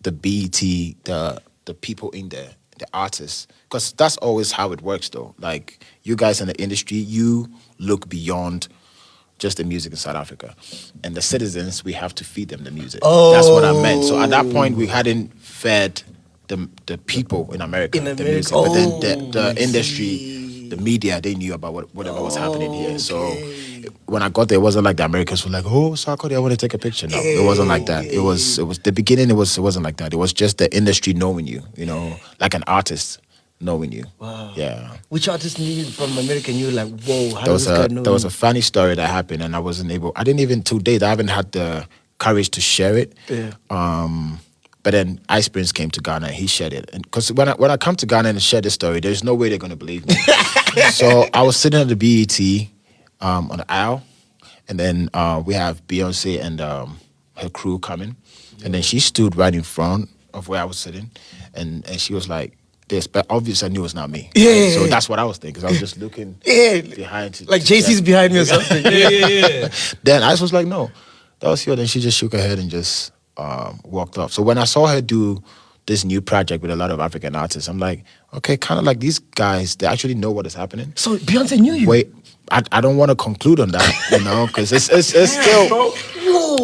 the BET, the people in there, the artists, because that's always how it works though. Like you guys in the industry, you look beyond just the music in South Africa. And the citizens, we have to feed them the music. That's what I meant. So at that point, we hadn't fed the people in America the music. But then the industry, the media, they knew about whatever was happening here. So when I got there, it wasn't like the Americans were like, oh, Sarkodie, I want to take a picture. No, it wasn't like that. It was the beginning, it wasn't like that. It was just the industry knowing you, like an artist knowing you. Wow. Yeah. Which artist knew you from America? And you were like, whoa, how does this guy know? There was a funny story that happened, and I didn't even, to date, I haven't had the courage to share it. Yeah. But then Ice Prince came to Ghana and he shared it. And because when I come to Ghana and share this story, there's no way they're going to believe me. So I was sitting at the BET on the aisle, and then we have Beyonce and her crew coming. And then she stood right in front of where I was sitting, and she was like, this, but obviously I knew it was not me. Yeah. So that's what I was thinking, because I was just looking behind. Like JC's behind me or something. Yeah. Then Ice was like, no, that was you. Then she just shook her head and just walked off. So when I saw her do this new project with a lot of African artists, I'm like, okay, kind of like these guys, they actually know what is happening. So Beyonce knew you? Wait, I don't want to conclude on that, because it's still...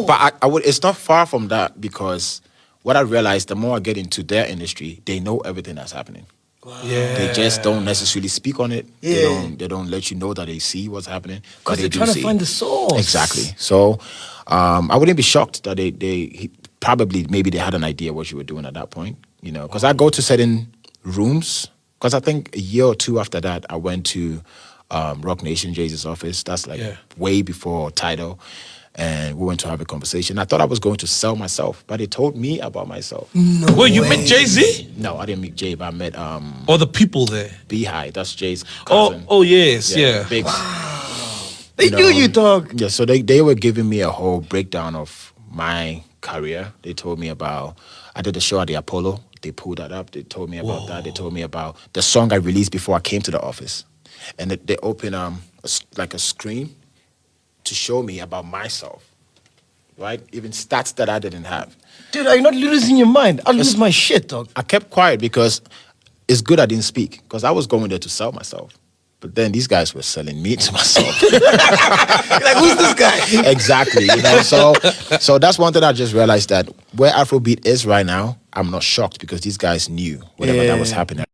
But it's not far from that, because what I realized, the more I get into their industry, they know everything that's happening. Wow. Yeah. They just don't necessarily speak on it. Yeah. They don't let you know that they see what's happening. Because they're trying to find the source. Exactly. So I wouldn't be shocked that maybe they had an idea what you were doing at that point. Because I go to certain rooms. Because I think a year or two after that, I went to Rock Nation, Jay-Z's office. That's way before Tidal. And we went to have a conversation. I thought I was going to sell myself, but they told me about myself. No Well, you met Jay-Z? No, I didn't meet Jay, but I met all the people there. Beehive, that's Jay's cousin. Oh yes, yeah. Big, they knew you, dog. Yeah, so they were giving me a whole breakdown of my career. They told me about, I did a show at the Apollo. They pulled that up. They told me about that. They told me about the song I released before I came to the office. And they opened like a screen to show me about myself, right? Even stats that I didn't have. Dude, are you not losing your mind? I'll lose my shit, dog. I kept quiet because it's good I didn't speak, because I was going there to sell myself. But then these guys were selling me to myself. Like, who's this guy? Exactly. So that's one thing I just realized, that where Afrobeat is right now, I'm not shocked, because these guys knew whatever that was happening.